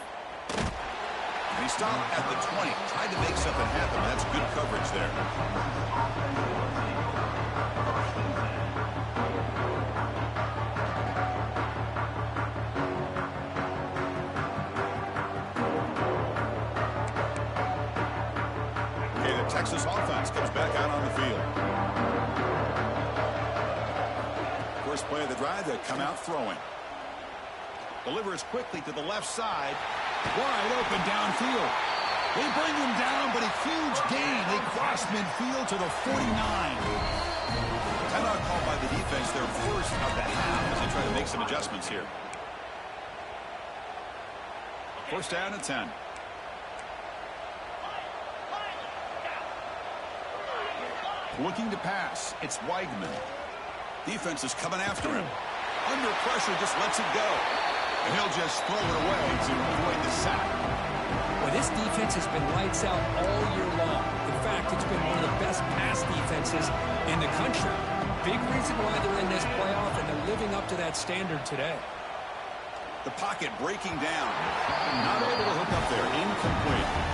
And he stopped at the 20. Tried to make something happen. That's good coverage there. Texas offense comes back out on the field. First play of the drive, they come out throwing. Delivers quickly to the left side. Wide open downfield. They bring him down, but a huge gain. They cross midfield to the 49. Timeout called by the defense, their first of the half as they try to make some adjustments here. First down at 10. Looking to pass. It's Weigman. Defense is coming after him. Under pressure, just lets it go. And he'll just throw it away to avoid the sack. Well, this defense has been lights out all year long. In fact, it's been one of the best pass defenses in the country. Big reason why they're in this playoff, and they're living up to that standard today. The pocket breaking down. Not able to hook up there. Incomplete.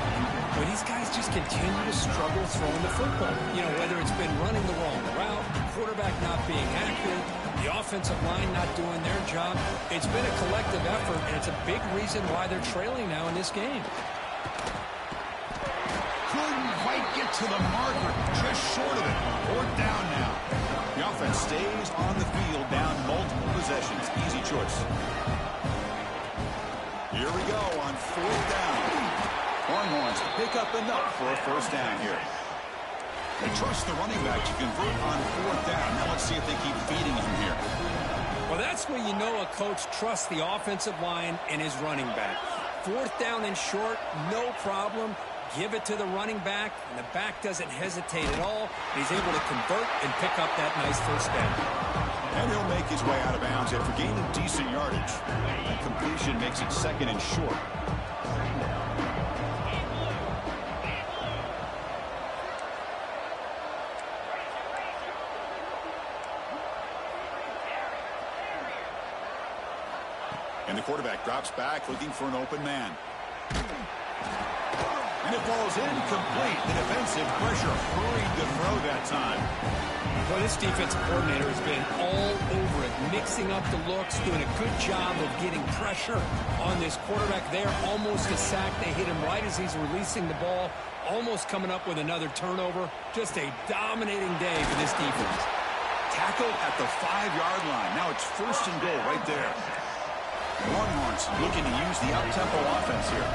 Well, these guys just continue to struggle throwing the football. You know, whether it's been running the wrong route, the quarterback not being accurate, the offensive line not doing their job. It's been a collective effort, and it's a big reason why they're trailing now in this game. Couldn't quite get to the marker. Just short of it. 4th down now. The offense stays on the field, down multiple possessions. Easy choice. Here we go on 4th down. Longhorns pick up enough for a first down here. They trust the running back to convert on 4th down. Now let's see if they keep feeding him here. Well, that's where you know a coach trusts the offensive line and his running back. 4th down and short, no problem. Give it to the running back, and the back doesn't hesitate at all. He's able to convert and pick up that nice first down. And he'll make his way out of bounds after gaining decent yardage. That completion makes it 2nd and short. And the quarterback drops back looking for an open man. And it falls incomplete. The defensive pressure hurried to throw that time. Well, this defensive coordinator has been all over it, mixing up the looks, doing a good job of getting pressure on this quarterback there. Almost a sack. They hit him right as he's releasing the ball, almost coming up with another turnover. Just a dominating day for this defense. Tackled at the 5-yard line. Now it's 1st and goal right there. Longhorns looking to use the up-tempo offense here.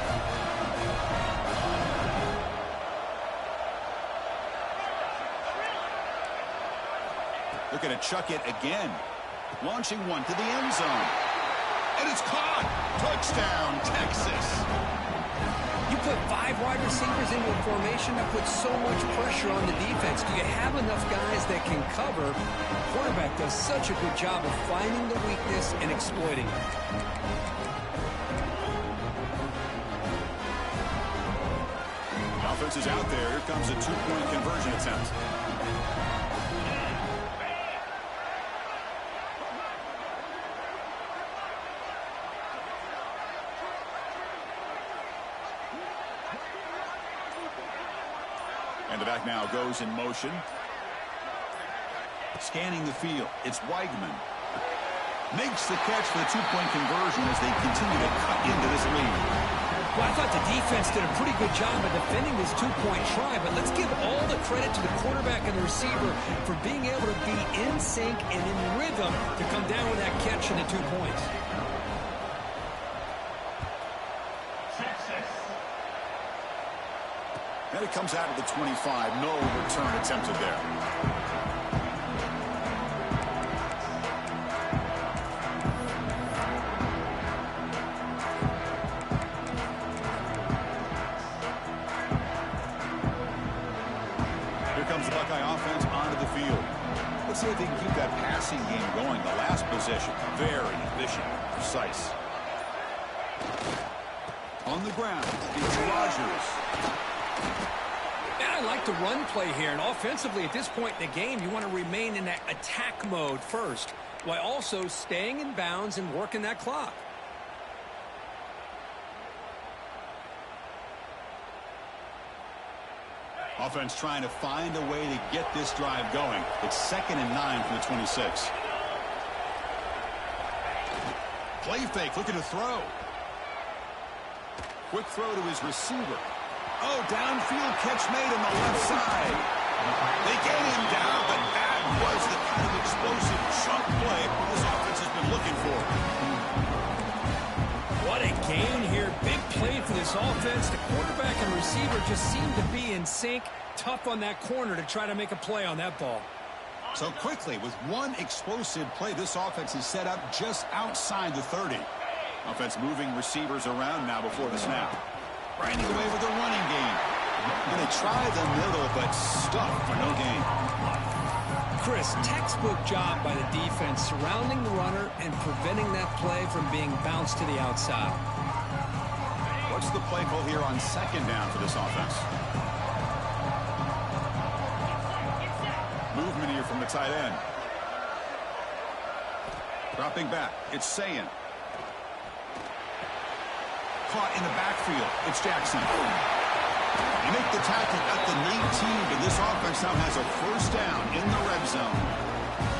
They're going to chuck it again. Launching one to the end zone. And it's caught. Touchdown, Texas. You put 5 wide receivers into a formation that puts so much pressure on the defense. Do you have enough guys that can cover? The quarterback does such a good job of finding the weakness and exploiting it. Offense is out there. Here comes a 2-point conversion attempt. And the back now goes in motion. Scanning the field. It's Weigman. Makes the catch for the 2-point conversion as they continue to cut into this lead. Well, I thought the defense did a pretty good job of defending this 2-point try, but let's give all the credit to the quarterback and the receiver for being able to be in sync and in rhythm to come down with that catch and the 2 points. And it comes out of the 25. No return attempted there. Here comes the Buckeye offense onto the field. Let's see if they can keep that passing game going. The last possession, very efficient, precise. On the ground, it's Rodgers. I like the run play here, and offensively at this point in the game, you want to remain in that attack mode first, while also staying in bounds and working that clock. Offense trying to find a way to get this drive going. It's 2nd and 9 from the 26. Play fake, looking to throw. Quick throw to his receiver. Oh, downfield catch made on the left side. They get him down, but that was the kind of explosive chunk play this offense has been looking for. What a gain here. Big play for this offense. The quarterback and receiver just seem to be in sync. Tough on that corner to try to make a play on that ball. So quickly, with one explosive play, this offense is set up just outside the 30. Offense moving receivers around now before the snap. Grinding away with the running game. Going to try the middle, but stuffed for no gain. Chris, textbook job by the defense surrounding the runner and preventing that play from being bounced to the outside. What's the play call here on 2nd down for this offense? Movement here from the tight end. Dropping back. It's Sayan. Caught in the backfield. It's Jackson. They make the tackle at the 19, but this offense now has a 1st down in the red zone.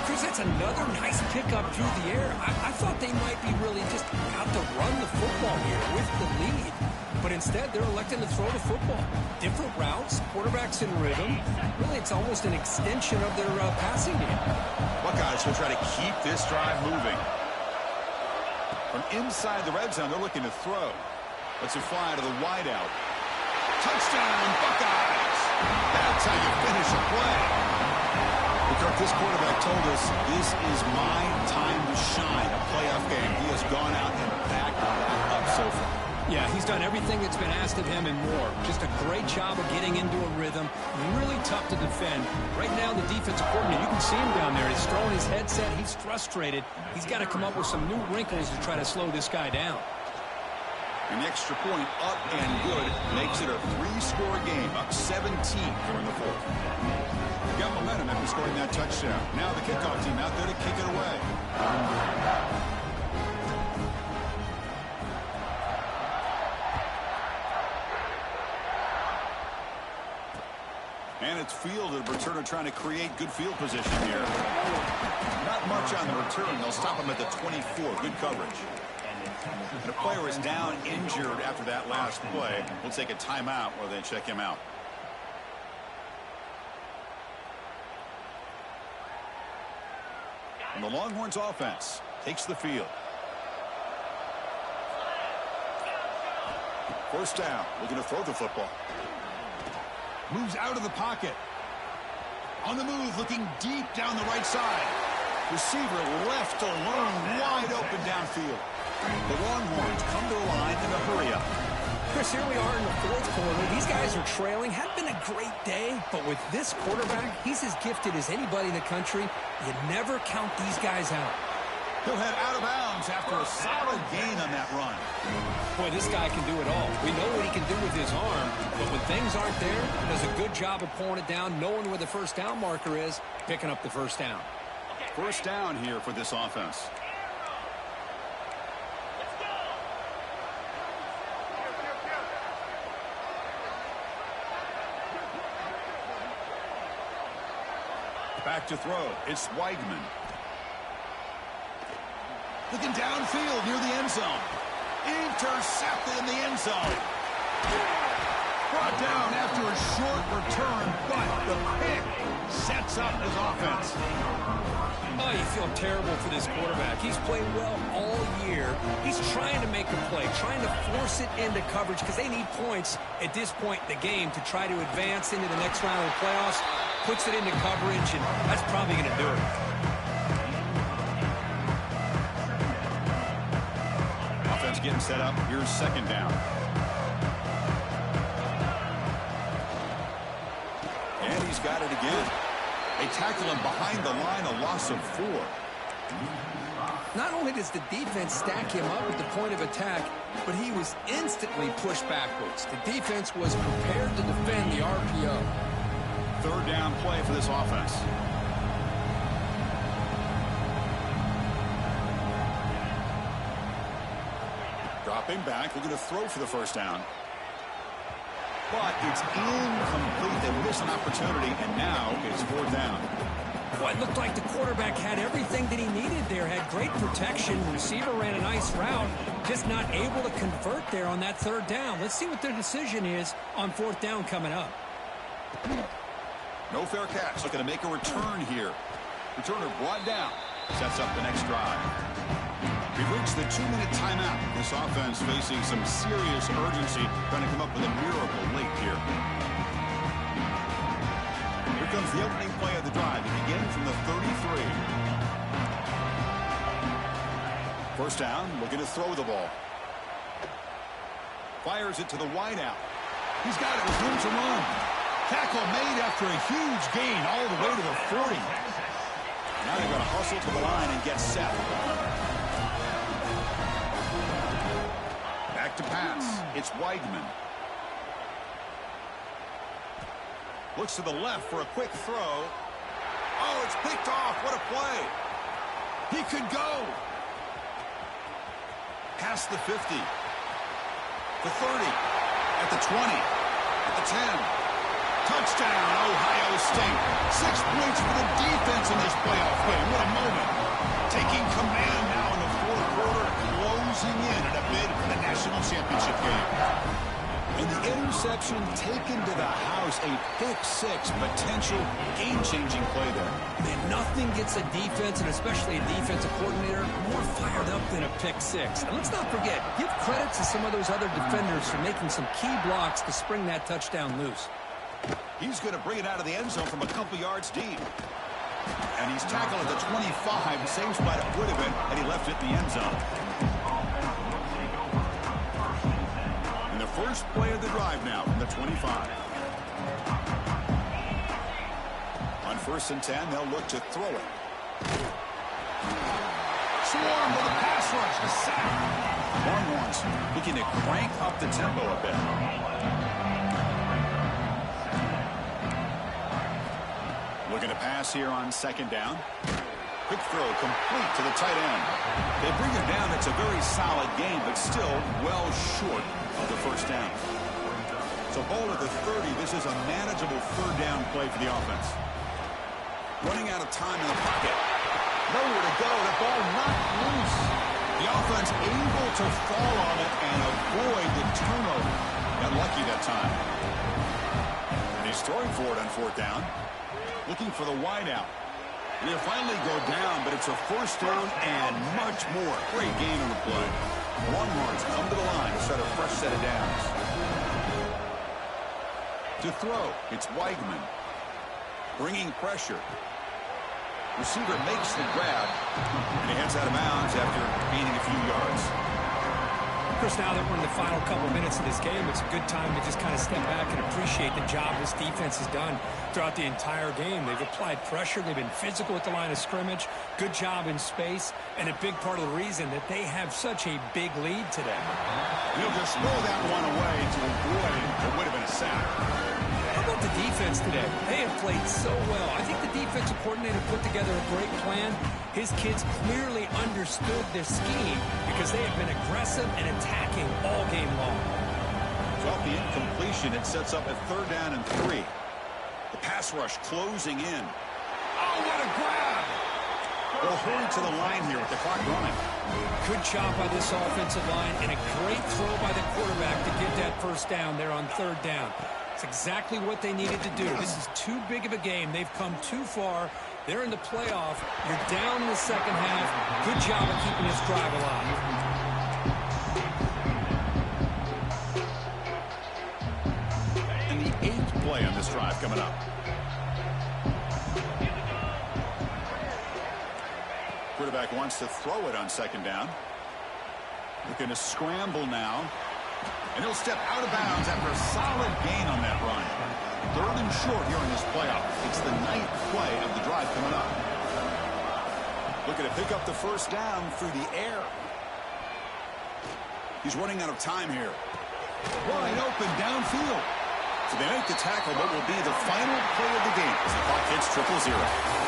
Chris, that's another nice pickup through the air. I thought they might be really just out to run the football here with the lead. But instead, they're electing to throw the football. Different routes, quarterbacks in rhythm. Really, it's almost an extension of their passing game. Buckeyes will try to keep this drive moving. From inside the red zone, they're looking to throw. Let's it fly to the wideout. Touchdown, Buckeyes! That's how you finish a play. Because this quarterback told us this is my time to shine, a playoff game. He has gone out and backed that up so far. Yeah, he's done everything that's been asked of him and more. Just a great job of getting into a rhythm. Really tough to defend. Right now, the defensive coordinator, you can see him down there. He's throwing his headset. He's frustrated. He's got to come up with some new wrinkles to try to slow this guy down. An extra point up and good makes it a 3-score game, up 17 during the 4th. Got momentum after scoring that touchdown. Now the kickoff team out there to kick it away. And it's fielded. Returner trying to create good field position here. Not much on the return. They'll stop him at the 24. Good coverage. And a player is down injured after that last play. We'll take a timeout while they check him out. And the Longhorns offense takes the field. First down. Looking to throw the football. Moves out of the pocket. On the move, looking deep down the right side. Receiver left alone, wide open downfield. The Longhorns come to the line in a hurry-up. Chris, here we are in the fourth quarter. These guys are trailing. Hadn't been a great day, but with this quarterback, he's as gifted as anybody in the country. You never count these guys out. He'll head out of bounds after a solid gain on that run. Boy, this guy can do it all. We know what he can do with his arm, but when things aren't there, he does a good job of pulling it down, knowing where the first down marker is, picking up the first down. First down here for this offense. Back to throw. It's Weigman. Looking downfield near the end zone. Intercepted in the end zone. Brought down after a short return, but the pick sets up his offense. Oh, you feel terrible for this quarterback. He's played well all year. He's trying to make a play, trying to force it into coverage because they need points at this point in the game to try to advance into the next round of the playoffs. Puts it into coverage, and that's probably going to do it. Offense getting set up. Here's second down. And he's got it again. They tackle him behind the line, a loss of 4. Not only does the defense stack him up at the point of attack, but he was instantly pushed backwards. The defense was prepared to defend the RPO. Third down play for this offense. Dropping back, looking to throw for the first down. But it's incomplete. They miss an opportunity, and now it's fourth down. Boy, it looked like the quarterback had everything that he needed there. Had great protection. Receiver ran a nice route. Just not able to convert there on that third down. Let's see what their decision is on fourth down coming up. No fair catch. Looking to make a return here. Returner brought down. Sets up the next drive. We've reached the 2-minute timeout. This offense facing some serious urgency, trying to come up with a miracle late here. Here comes the opening play of the drive. It begins from the 33. First down, looking to throw the ball. Fires it to the wideout. He's got it with room to run. Tackle made after a huge gain all the way to the 40. Now they're going to hustle to the line and get set. Back to pass. It's Weigman. Looks to the left for a quick throw. Oh, it's picked off. What a play. He could go. Past the 50. The 30. At the 20. At the 10. Touchdown, Ohio State. 6 points for the defense in this playoff game. What a moment. Taking command now in the fourth quarter, closing in at a bid for the national championship game. And the interception taken to the house, a pick-6, potential game-changing play there. Man, nothing gets a defense, and especially a defensive coordinator, more fired up than a pick-6. And let's not forget, give credit to some of those other defenders for making some key blocks to spring that touchdown loose. He's going to bring it out of the end zone from a couple yards deep. And he's tackled at the 25, same spot it would have been had he left it in the end zone. And the first play of the drive now from the 25. On 1st and 10, they'll look to throw it. Swarm with a pass rush, a sack. Longhorns looking to crank up the tempo a bit. Looking to pass here on second down. Quick throw complete to the tight end. They bring him down. It's a very solid game, but still well short of the first down. So ball at the 30. This is a manageable third down play for the offense. Running out of time in the pocket. Nowhere to go. The ball knocked loose. The offense able to fall on it and avoid the turnover. Got lucky that time. And he's throwing for it on fourth down. Looking for the wide out. And he'll finally go down, but it's a first down and much more. Great game in the play. Longhorns come to the line to set a fresh set of downs. To throw, it's Weigman. Bringing pressure. Receiver makes the grab, and he heads out of bounds after gaining a few yards. Of course, now that we're in the final couple minutes of this game, it's a good time to just kind of step back and appreciate the job this defense has done throughout the entire game. They've applied pressure. They've been physical at the line of scrimmage. Good job in space, and a big part of the reason that they have such a big lead today. He'll just throw that one away to avoid what would have been a sack. How about the defense today? They have played so well. I think the defensive coordinator put together a great plan. His kids clearly understood their scheme because they have been aggressive and attacking all game long. So off the incompletion, it sets up a third down and 3. The pass rush closing in. Oh, what a grab! They'll hurry to the line here with the clock running. Good job by this offensive line and a great throw by the quarterback to get that first down there on third down. It's exactly what they needed to do. This is too big of a game. They've come too far. They're in the playoff. You're down in the second half. Good job of keeping this drive alive. And the 8th play on this drive coming up. Quarterback wants to throw it on second down. Looking to scramble now. And he'll step out of bounds after a solid gain on that run. Third and short here in this playoff. It's the 9th play of the drive coming up. Looking to pick up the first down through the air. He's running out of time here. Wide open downfield. So they make the tackle, but will be the final play of the game as the clock hits 0-0.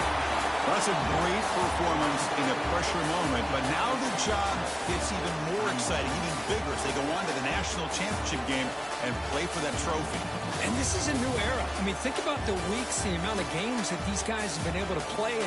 That's a great performance in a pressure moment, but now the job gets even more exciting, even bigger as they go on to the national championship game and play for that trophy. And this is a new era. I mean, think about the weeks, the amount of games that these guys have been able to play